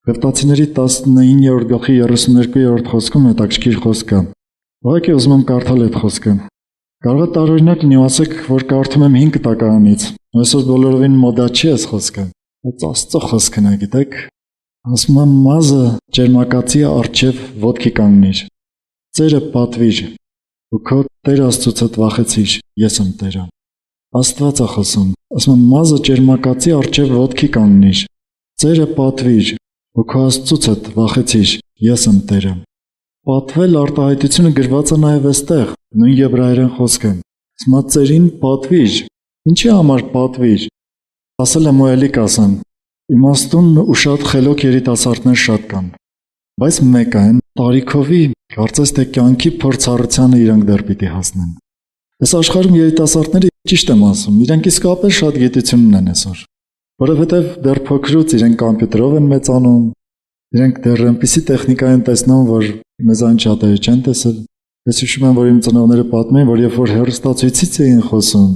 Ղևտացիների 19-րդ գլխի 32-րդ խոսքում հետաքրքիր խոսք կա։ Ուղղակի ուզում եմ կարդալ այդ խոսքը։ Կարող է տարօրինակ լինի, ասեք, որ կարդում եմ 5 տակարանից։ Այսօր բոլորովին մոդա չի այս խոսքը։ Բայց Աստծո խոսքն է, գիտեք։ Ասում եմ մազը ջերմակացի առջև ոտքի կանգնիր։ Ծերը պատվիր, ու քո Տեր Աստծուց վախեցիր, ես եմ Տերը։ Աստված է խոսում։ Ասում եմ մազը ջերմակացի առջև ոտքի կանգնիր։ Ծերը պատվիր, ու քո Աստծուց վախեցիր, ես եմ Տերը։ Պատվել արտահայտությունը գրված է նաև այստեղ, նույն եբրայերեն խոսքը։ Ասում է ծերին պատվիր։ Ինչի համար պատվիր։ Ասել եմ ու էլի կասեմ։ Իմաստուն ու շատ խելոք երիտասարդներ շատ կան, բայց մեկը այն տարիքովի, կարծես թե կյանքի փորձառությանը իրանք դեռ պիտի հասնեն։ Այս աշխարհում երիտասարդները ճիշտ եմ ասում, իրանք իսկապես շատ գիտություն ունեն այսօր, որովհետև դեռ փոքրուց իրենք կոմպյուտերով են մեծանում, իրենք դեռ այնպիսի տեխնիկա են տեսնում, որ մեզ այն շատերը չեն տեսել։ Ես հիշում եմ, որ իմ ծնողները պատմում են, որ երբ որ հեռուստացույցից էին խոսում,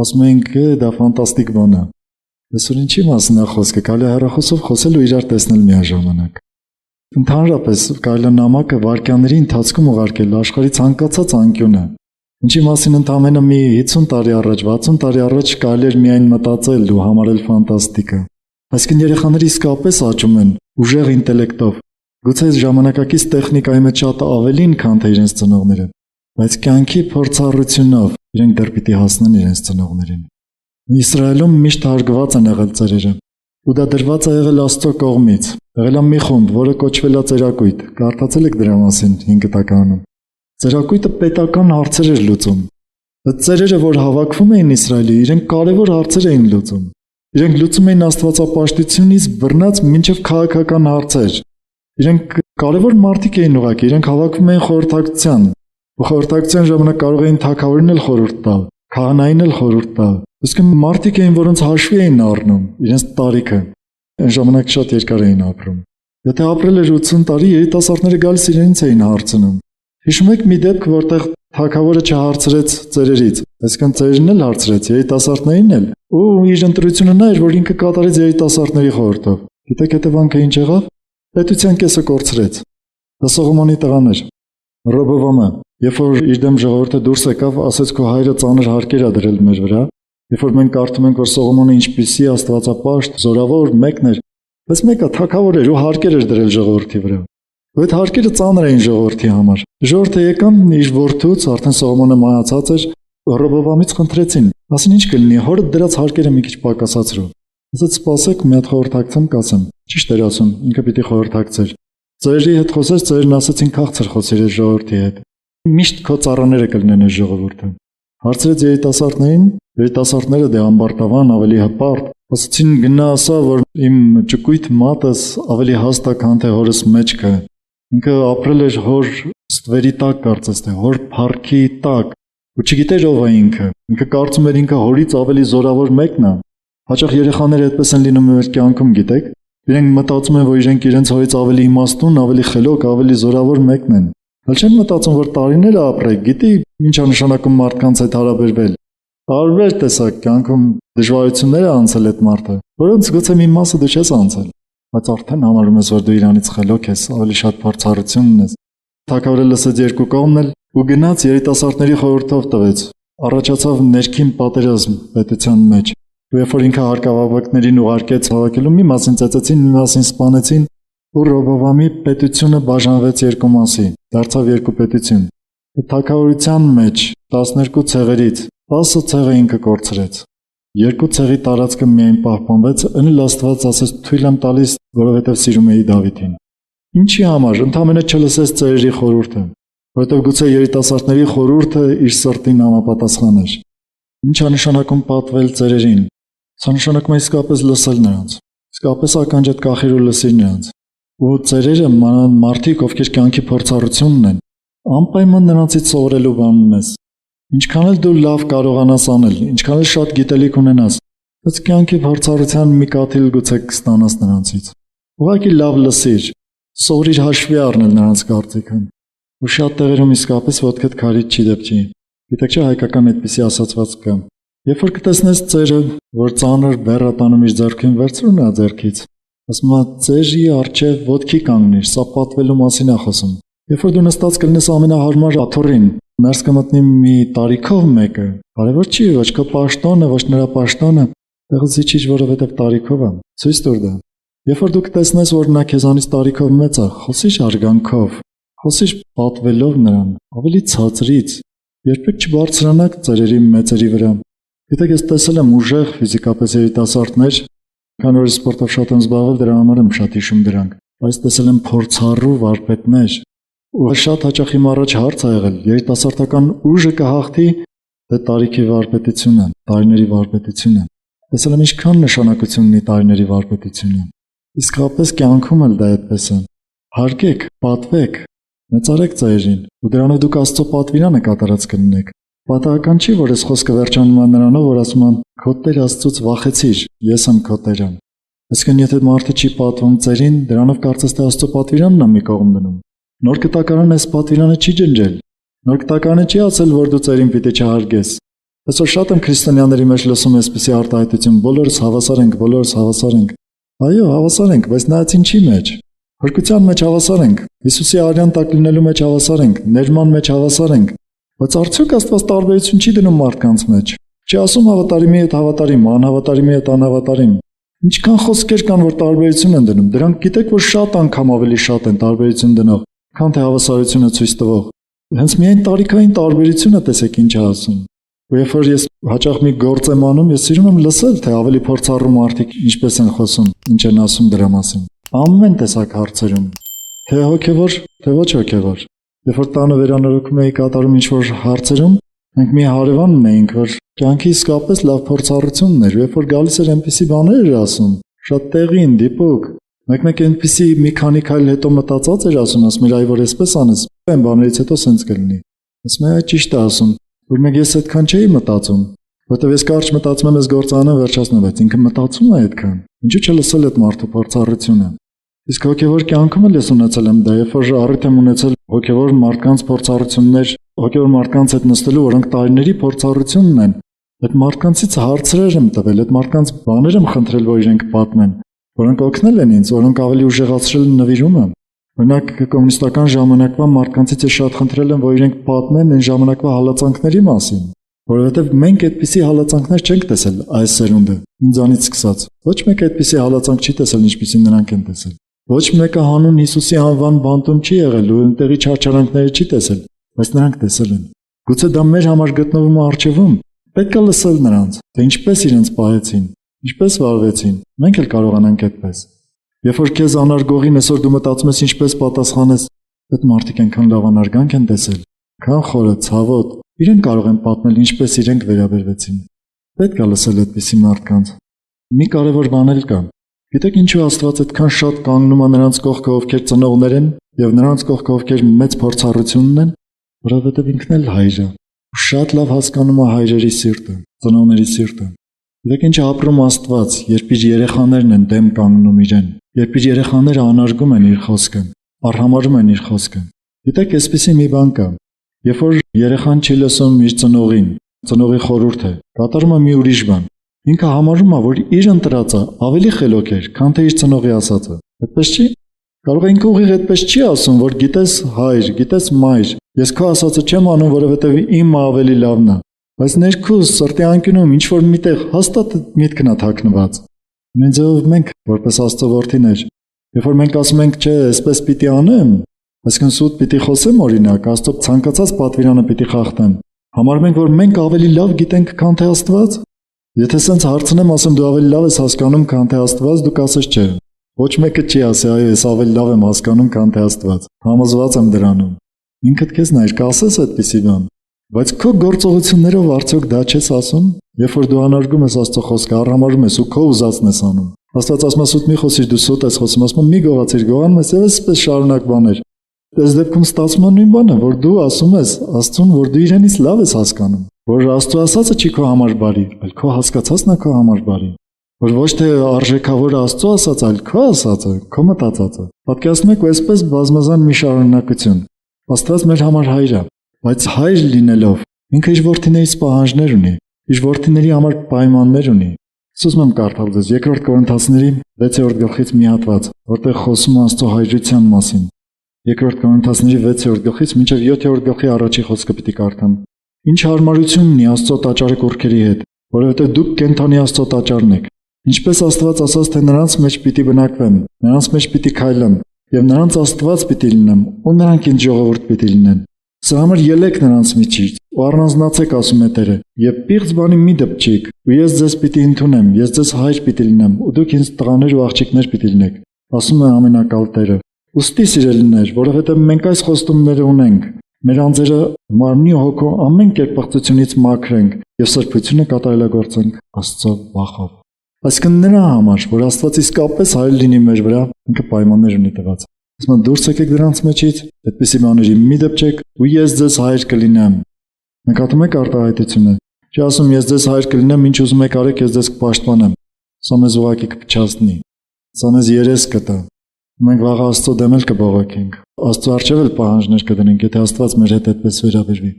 ասում էին, դա ֆանտաստիկ բան է։ Այսօր ինչի մասին է խոսքը, կարելի է հեռախոսով խոսել ու իրար տեսնել միաժամանակ։ Ընդհանրապես կարելի է նամակը վայրկյանների ընթացքում ուղարկել աշխարհի ցանկացած անկյունը։ Ինչի մասին ընդամենը մի 50 տարի առաջ, 60 տարի առաջ կարելի էր միայն մտածել ու համարել ֆանտաստիկա։ Այսինքն երեխաները իսկապես աճում են ուժեղ ինտելեկտով։ Գուցե ժամանակակից տեխնիկայի մեջ շատ ավելին, քան թե իրենց ծնողները, բայց կյանքի փորձառությունով իրենք դեռ պիտի հասնեն իրենց ծնողներին։ Իսրայելում միշտ հարգված են եղել ծերերը, ու դա դրված է եղել Աստծո կողմից։ Եղել է մի խումբ, որը կոչվել է ծերակույտ։ Կարդացել եք դրա մասին 5 տակարանում։ Ծերակույտը պետական հարցեր էր լուծում։ Այդ ծերերը, որ հավաքվում էին Իսրայելի, իրենք կարևոր հարցեր էին լուծում։ Իրենք լուծում էին աստվածապաշտությունից բռնած մինչև քաղաքական հարցեր։ Իրենք կարևոր մարդիկ էին ուղղակի, իրենք հավաքվում էին խորհրդակցության, ու խորհրդակցության ժամանակ կարող էին թագավորին էլ խորհուրդ տալ, քահանային էլ խորհուրդ տալ։ Իսկ մարդիկ էին, որոնց հաշվի էին առնում իրենց տարիքը։ Այն ժամանակ շատ երկար էին ապրում։ Եթե ապրել էր 80 տարի, երիտասարդները գալիս իրենից էին հարցնում։ Հիշում եք մի դեպք, որտեղ թագավորը չհարցրեց ծերերից, այսինքն ծերերին էլ հարցրեց, երիտասարդներին էլ, ու իր ընտրությունը նա էր, որ ինքը կատարեց երիտասարդների խորհուրդով։ Գիտեք հետևանքը ինչ եղավ։ Պետության կեսը կորցրեց։ Դա Սողոմոնի տղան էր։ Ռոբովամը, երբ որ իր դեմ ժողովուրդը դուրս եկավ, ասեց քո հայրը ծանր հարկեր ա դրել մեր վրա։ Երբ որ մենք կարդում ենք, որ Սողոմոնը ինչպիսի աստվածապաշտ, զորավոր մեկն էր, բայց մեկը թագավոր էր ու հարկեր էր դրել ժողովրդի վրա։ Ու այդ հարկերը ծանր էին ժողովրդի համար։ Ժողովուրդը եկան իր որդուց, արդեն Սողոմոնը մահացած էր, Ռոբովամից խնդրեցին, ասին ինչ կլինի, հորը դրած հարկերը մի քիչ պակասացրու։ Ասաց սպասեք, մի հատ խորհրդակցեմ, կասեմ։ Ճիշտ էր ասում, ինքը պիտի խորհրդակցեր։ Ծերերի հետ խոսեց, ծերերն ասեցին քաղցր խոսիր այս ժողովրդի հետ։ Միշտ քո ծառաները կլինեն այս ժողովուրդը։ Հարցրեց երիտասարդներին, երիտասարդները դե ամբարտավան, ավելի հպարտ, ասացին գնա ասա, որ իմ ճկույտ մատս ավելի հաստ է, քան թե հորս մեջքը։ Ինքը ապրել էր հոր ստվերի տակ, կարծես թե հոր փառքի տակ, ու չգիտեր ով է ինքը։ Ինքը կարծում էր ինքը հորից ավելի զորավոր մեկն է։ Հաճախ երեխաները այդպես են լինում մեր կյանքում, գիտեք։ Իրենք մտածում են, որ իրենք իրենց հորից ավելի իմաստուն, ավելի խելոք, ավելի զորավոր մեկն են։ Հəլ չեն մտածում, որ տարիներ է ապրել, գիտի ինչ է նշանակում մարդկանց հետ հարաբերվել։ Տարբեր տեսակ կյանքում դժվարություններ է անցել այդ մարդը, որոնց գուցե մի մասը դու չես անցել, բայց արդեն համարում ես, որ դու իրանից խելոք ես, ավելի շատ փորձառություն ունես։ Թագավորը լսեց երկու կողմն էլ ու գնաց երիտասարդների խորհրդով տվեց։ Առաջացավ ներքին պատերազմ պետության մեջ։ Երբ որ ինքը հարկավաբակներին ուղարկեց հավաքելու, մի մասին ծեծեցին, մի մասին սպանեցին, ու Ռոբովամի պետությունը բաժանվեց երկու մասի, դարձավ երկու պետություն։ Թագավորության մեջ 12 ցեղերից 10 ցեղը ինքը կորցրեց։ 2 ցեղի տարածքը միայն պահպանվեց, ընել Աստված ասեց թույլ եմ տալիս, որովհետև սիրում էի Դավիթին։ Ինչի համար, ընդամենը չլսեց ծերերի խորհուրդը, որովհետև գուցե երիտասարդների խորհուրդը իր սրտին համապատասխան էր։ Ինչ է նշանակում պատվել ծերերին։ Սա նշանակում է իսկապես լսել նրանց, իսկապես ականջդ կախիր ու լսիր նրանց։ Ու ծերերը մարդիկ, ովքեր կյանքի փորձառությունն են, անպայման նրանցից սովորելու բան ունես։ Ինչքան էլ դու լավ կարողանաս անել, ինչքան էլ շատ գիտելիք ունենաս, բայց կյանքի փորձառության մի կաթիլ գուցե կստանաս նրանցից։ Ուղղակի լավ լսիր, սովորիր հաշվի առնել նրանց կարծիքը։ Ու շատ տեղերում իսկապես ոտքդ քարից չի դեպչի։ Գիտեք չէ, հայկական այդպիսի ասացված կա։ Երբ որ կտեսնես ծերը, որ ծանր բեռ տանում իր ձեռքին, վերցրու նա ձեռքից։ Ասում է, ծերի առջև ոտքի կանգնիր, սա պատվելու մասին է խոսում։ Երբ որ դու նստած կլինես ամենահարմար աթոռին, ներս կմտնի մի տարիքով մեկը, կարևոր չի, ոչ քո պաշտոնը, ոչ նրա պաշտոնը, տեղից իջիր, որովհետև տարիքով է, ցույց տուր դա։ Երբ որ դու կտեսնես, որ նա քեզանից տարիքով մեծ է, խոսիր արգանքով, խոսիր պատվելով նրան, ավելի ցածրից, երբեք չբարձրանաք ծերերի մեծերի վրա։ Գիտեք, ես տեսել եմ ուժեղ ֆիզիկապես երիտասարդներ, քանի որ սպորտով շատ եմ զբաղվել, դրա համար եմ շատ հիշում դրանք, բայց տեսել եմ փորձառու վարպետներ, ու շատ հաճախ իմ առաջ հարց ա եղել, երիտասարդական ուժը կհաղթի, թե տարիքի վարպետությունը, տարիների վարպետությունը։ Տեսել եմ ինչքան նշանակություն ունի տարիների վարպետությունը։ Իսկապես կյանքում էլ դա այդպես է։ Հարգեք, պատվեք, մեծարեք ծերերին, ու դրանով դուք Աստծո պատվիրանը կատարած կլինեք։ Պատահական չի, որ այս խոսքը վերջանում է նրանով, որ ասում են քո Տեր Աստծուց վախեցիր, ես եմ քո Տերը։ Այսինքն եթե մարդը չի պատվում ծերին, դրանով կարծես թե Աստծո պատվիրանն է մի կողմ դնում։ Նոր կտակարան այս պատվիրանը չի ջնջել։ Նոր կտակարանը չի ասել, որ դու ծերին պիտի չհարգես։ Այսօր շատ եմ քրիստոնյաների մեջ լսում այսպիսի արտահայտություն, բոլորս հավասար ենք, բոլորս հավասար ենք։ Այո, հավասար ենք, բայց նայած ինչի մեջ։ Փրկության մեջ հավասար ենք, Հիսուսի արյան տակ լինելու մեջ հավասար ենք, ներման մեջ հավասար ենք։ Բայց արդյոք Աստված տարբերություն չի դնում մարդկանց մեջ։ Չի ասում հավատարիմի հետ հավատարիմ, անհավատարիմի հետ անհավատարիմ։ Ինչքան խոսքեր կան, որ տարբերություն են դնում։ Դրանք գիտեք, որ շատ անգամ ավելի շատ են տարբերություն դնող, քան թե հավասարությունը ցույց տվող։ Հենց միայն տարիքային տարբերությունը տեսեք ինչ է ասում։ Ու երբ որ ես հաճախ մի գործ եմ անում, ես սիրում եմ լսել, թե ավելի փորձառու մարդիկ ինչպես են խոսում, ինչ են ասում դրա մասին։ Ամեն տեսակ հարցերում, թե հոգևոր, թե ոչ հոգևոր։ Երբ որ տանը վերանորոգում էի կատարում ինչ-որ հարցերում, մենք մի հարևան ունեինք, որ կյանքի իսկապես լավ փորձառությունն էր, երբ որ գալիս էր այնպիսի բաներ էր ասում, շատ տեղին, դիպուկ։ Մեկ-մեկ այնպիսի մի քանի քայլ հետո մտածած էր ասում, ասում էր, այ որ այսպես անես, այն բաներից հետո սենց կլինի։ Ասում եմ, այ ճիշտ է ասում, որ մեկ ես այդքան չէի մտածում, որտեվ ես կարճ մտածում եմ, ես գործանը վերջացնում, բայց ինքը մտածում է այդքան։ Ինչու՞ չլսել այդ մարդու փորձառությունը։ Իսկ հոգևոր կյանքում էլ ես ունեցել եմ դա, երբ որ առիթ եմ ունեցել հոգևոր մարդկանց փորձառություններ, հոգևոր մարդկանց հետ նստելու, որոնք տարիների փորձառությունն են, այդ մարդկանցից հարցեր եմ տվել, այդ մարդկանց բաներ եմ խնդրել, որ իրենք պատմեն, որոնք օգնել են ինձ, որոնք ավելի ուժեղացրել են նվիրումը։ Օրինակ կոմունիստական ժամանակվա մարդկանցից ես շատ խնդրել եմ, որ իրենք պատմեն այն ժամանակվա հալածանքների մասին, որովհետև մենք այդպիսի հալածանքներ չենք տեսել այս սերունդը, ինձանից սկսած։ Ոչ մեկ այդպիսի հալածանք չի տեսել, ինչպիսին նրանք են տեսել։ Ոչ մեկը հանուն Հիսուսի անվան բանտում չի եղել ու այնտեղի չարչարանքները չի տեսել, բայց նրանք տեսել են։ Գուցե դա մեր համար գտնվում է առջևում, պետք է լսել նրանց, թե ինչպես իրենց պահեցին, ինչպես վարվեցին։ Մենք էլ կարողանանք այդպես։ Երբ որ քեզ անարգողին այսօր դու մտածում ես ինչպես պատասխանես, այդ մարդիկ այնքան լավ անարգանք են տեսել, քան խորը, ցավոտ, իրենք կարող են պատմել ինչպես իրենք վերաբերվեցին։ Պետք է լսել այդպիսի մարդկանց։ Մի կարևոր բան էլ կա։ Գիտեք ինչու Աստված այդքան շատ կանգնում է նրանց կողքը, ովքեր ծնողներ են, եւ նրանց կողքը, ովքեր մեծ փորձառությունն են, որովհետեւ ինքն էլ հայր է։ Շատ լավ հասկանում է հայրերի սիրտը, ծնողների սիրտը։ Գիտեք ինչ ապրում Աստված, երբ իր երեխաներն են դեմ կանգնում իրեն, երբ իր երեխաները անարգում են իր խոսքը, արհամարհում են իր խոսքը։ Գիտեք, այսպեսի մի բան կա։ Երբ որ երեխան չի լսում իր ծնողին, ծնողի խորհուրդը, կատարում է մի ուրիշ բան։ Ինքը համարում է, որ իր ընտրածը ավելի խելոք էր, քան թե իր ծնողի ասածը։ Այդպես չի։ Կարող է ինքը ուղիղ այդպես չի ասում, որ գիտես հայր, գիտես մայր, ես քո ասածը չեմ անում, որովհետև իմը ավելի լավն է։ Բայց ներքուս սրտի անկյունում ինչ որ միտեղ հաստատ միտքն է թաքնված։ Նույն ձևով մենք, որպես Աստծո որդիներ, երբ որ մենք ասում ենք, չէ, այսպես պիտի անեմ, այսինքն սուտ պիտի խոսեմ օրինակ, Աստծո ցանկացած պատվիրանը պիտի խախտեմ, համարում ենք, որ մենք ավելի լավ գիտենք, քան թե Աստված։ Եթե սենց հարցնեմ, ասեմ դու ավելի լավ ես հասկանում, քան թե Աստված, դու կասես չէ։ Ոչ մեկը չի ասի, այո, ես ավելի լավ եմ հասկանում, քան թե Աստված։ Համոզված եմ դրանում։ Ինքդ քեզ նայր, կասես այդպիսի բան։ Բայց քո գործողություններով արդյոք դա չես ասում, երբ որ դու անարգում ես Աստծո խոսքը, արհամարհում ես ու քո ուզածն ես անում։ Աստված ասում է սուտ մի խոսիր դու սուտ ես խոսում, ասում մի գողացիր գողանում ես եւ այսպես շարունակ բաներ։ Այս դեպքում ստացվում է նույն բանը, որ դու ասում ես Աստծուն, որ դու իրենից լավ ես հասկանում, որ Աստծո ասածը չի քո համար բարի, այլ քո հասկացածն է քո համար բարի, որ ոչ թե արժեքավոր Աստծո ասածը, այլ քո ասածը, քո մտածածը։ Պատկերացնում եք, այսպես բազմազան մի շարունակություն։ Աստված մեր համար հայր է, բայց հայր լինելով ինքը իր որդիներից պահանջներ ունի, իր որդիների համար պայմաններ ունի։ Սուս եմ կարդալ ձեզ 2 Կորինթացիների 6-րդ գլխից մի հատված, որտեղ խոսում է Աստծո հայրության մասին։ 2 Կորինթացիների 6-րդ գլխից մինչև 7-րդ գլխի առաջի խոսքը պիտի կարդամ։ Ինչ հարմարություն ունի Աստծո տաճարը կուռքերի հետ, որովհետև դուք կենթանի Աստծո տաճարն եք։ Ինչպես Աստված ասաց, թե նրանց մեջ պիտի բնակվեմ, նրանց մեջ պիտի քայլեմ, եւ նրանց Աստված պիտի լինեմ, ու նրանք ինձ ժողովուրդ պիտի լինեն։ Սա համար ելեք նրանց միջից, ու առանձնացեք, ասում է Տերը, եւ պիղծ բանի մի դպչիկ, ու ես ձեզ պիտի ընդունեմ, ես ձեզ հայր պիտի լինեմ, ու դուք ինձ տղաներ ու աղջիկներ պիտի լինեք, ասում է ամենակալ Տերը։ Ուստի սիրելիներ, որովհետև մենք այս խոստումները ունենք, մեր անձերը մարմնի ու հոգու ամեն կերպակցությունից մաքրենք եւ սրբությունը կատարելագործենք Աստծո վախով։ Այսինքն նրա համար, որ Աստված իսկապես հայր լինի մեր վրա, ինքը պայմաններ ունի տված։ Ասում է դուրս եկեք դրանց մեջից, այդպիսի բաների մի դպչեք, ու ես ձեզ հայր կլինեմ։ Նկատում եք արտահայտությունը։ Չի ասում ես ձեզ հայր կլինեմ, ինչ ուզում եք արեք, ես ձեզ կպաշտպանեմ։ Սա մեզ ուղղակի կփչացնի։ Սա մեզ երես կտա։ Մենք վաղ Աստծո դեմ էլ կբողոքենք։ Աստծո առջև էլ պահանջներ կդնենք, եթե Աստված մեր հետ այդպես վերաբերվի։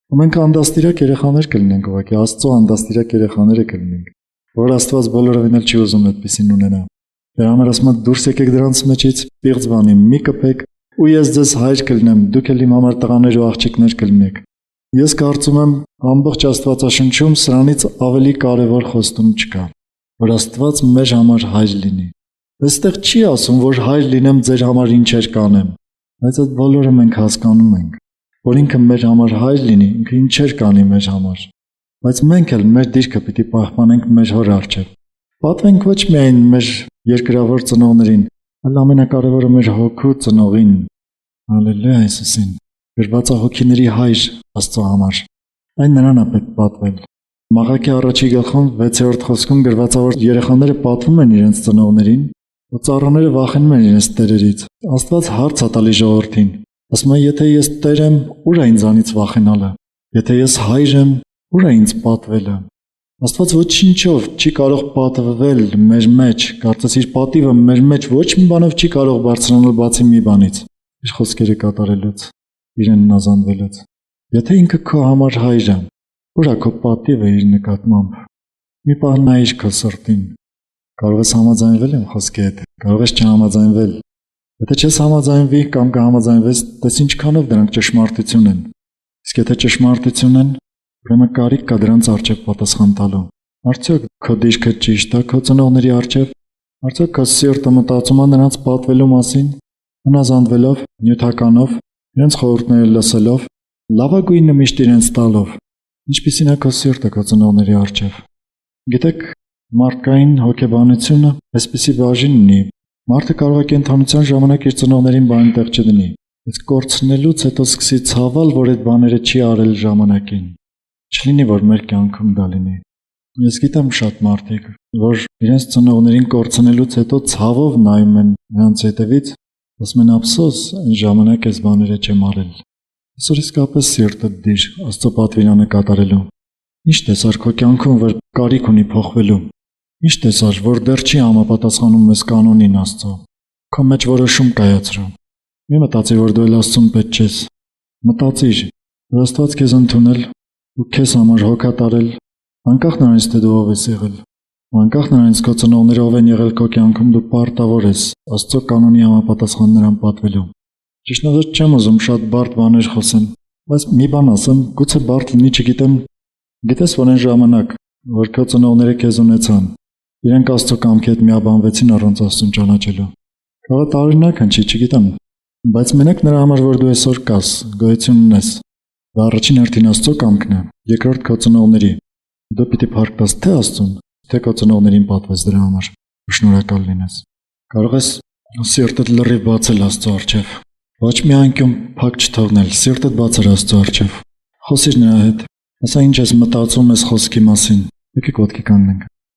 Ու մենք անդաստիրակ երեխաներ կլինենք ուղղակի, Աստծո անդաստիրակ երեխաները կլինենք, որ Աստված բոլորովին էլ չի ուզում այդպեսին ունենա։ Դրա համար ասում է դուրս եկեք դրանց մեջից, պիղծ բանի մի կպեք, ու ես ձեզ հայր կլինեմ, դուք էլ իմ համար տղաներ ու աղջիկներ կլինեք։ Ես կարծում եմ ամբողջ Աստվածաշնչում սրանից ավելի կարևոր խոստում չկա, որ Աստված մեր համար հայր լինի։ Այստեղ չի ասում, որ հայր լինեմ ձեր համար ինչեր կանեմ, բայց այդ բոլորը մենք հասկանում ենք, որ ինքը մեր համար հայր լինի, ինքը ինչեր կանի մեր համար, բայց մենք էլ մեր դիրքը պիտի պահպանենք մեր հոր առջև։ Պատվենք ոչ միայն մեր երկրավոր ծնողներին, այլ ամենակարևորը մեր հոգու ծնողին, հալելույա Հիսուսին, գրվածահոգիների հայր Աստծո համար, այն նրան է պետք պատվել։ Մաղաքի առաջի գլխում 6-րդ խոսքում գրվածավոր երեխաները պատվում են իրենց ծնողներին, ու ծառաները վախենում են իրենց տերերից։ Աստված հարց է տալի ժողովրդին, ասում է եթե ես Տեր եմ, ուր է ինձանից վախենալը, եթե ես հայր եմ, ուր է ինձ պատվելը։ Աստված ոչինչով չի կարող պատվել մեր մեջ, կարծես իր պատիվը մեր մեջ ոչ մի բանով չի կարող բարձրանալ բացի մի բանից՝ իր խոսքերը կատարելուց, իրեն նազանվելուց։ Եթե ինքը քո համար հայր է, ուր է քո պատիվը իր նկատմամբ։ Մի պահ նայիր քո սրտին։ Կարող ես համաձայնվել իմ խոսքի հետ, կարող ես չհամաձայնվել։ Եթե չես համաձայնվի կամ կհամաձայնվես, տես ինչքանով դրանք ճշմարտություն են։ Իսկ եթե ճշմարտություն են, ուրեմն կարիք կա դրանց առջև պատասխան տալու։ Արդյոք քո դիրքը ճիշտ է քո ծնողների առջև։ Արդյոք քո սիրտը մտածում է նրանց պատվելու մասին, հնազանդվելով, նյութականով, իրենց խորհուրդները լսելով, լավագույնը միշտ իրենց տալով։ Ինչպիսին է քո սիրտը քո ծնողների առջև։ Գիտեք, մարդկային հոգեբանությունը այսպիսի բաժին ունի։ Մարդը կարող է կենթանության ժամանակ իր ծնողներին բան տեղ չդնի, իսկ կորցնելուց հետո սկսի ցավել, որ այդ բաները չի արել ժամանակին։ Չլինի, որ մեր կյանքում դա լինի։ Ես գիտեմ շատ մարդիկ, որ իրենց ծնողներին կորցնելուց հետո ցավով նայում են նրանց հետևից, ասում են ափսոս, այն ժամանակ այս բաները չեմ արել։ Այսօր իսկապես սիրտը դիր Աստծո պատվիրանը կատարելու։ Ինչ տեսար քո կյանքում, որ կարիք ունի փոխվելու։ Ինչ տեսար, որ դեռ չի համապատասխանում մեզ կանոնին Աստծո։ Քո մեջ որոշում կայացրու։ Մի մտածիր, որ դու էլ Աստծուն պետք չես։ Մտածիր, որ Աստված քեզ ընդունել ու քեզ համար հոգա տարել, անկախ նրանից թե դու ով ես եղել, անկախ նրանից քո ծնողները ով են եղել քո կյանքում, դու պարտավոր ես Աստծո կանոնի համապատասխան նրան պատվելու։ Ճիշտորեն չեմ ուզում շատ բարդ բաներ խոսեմ, բայց մի բան ասեմ, գուցե բարդ լինի, չգիտեմ։ Գիտես, որ այն ժամանակ, որ քո ծնողները քեզ ունեցան, իրենք Աստծո կամքի հետ միաբանվեցին առանց Աստծուն ճանաչելու։ Կարող է տարօրինակ հնչի, չգիտեմ, բայց մենակ նրա համար, որ դու այսօր կաս, գոյություն ունես, դա առաջին հերթին Աստծո կամքն է, երկրորդ քո ծնողների։ Դու պիտի փառք տաս թե Աստծուն, թե քո ծնողներին պատվես դրա համար, ու շնորհակալ լինես։ Կարող ես սիրտդ լրիվ բացել Աստծո առջև, ոչ մի անկյուն փակ չթողնել, սիրտդ բացել Աստծո առջև։ Խոսիր նրա հետ, ասա ինչ ես մտածում ես խոսքի մասին։ Եկեք ոտքի կանգնենք։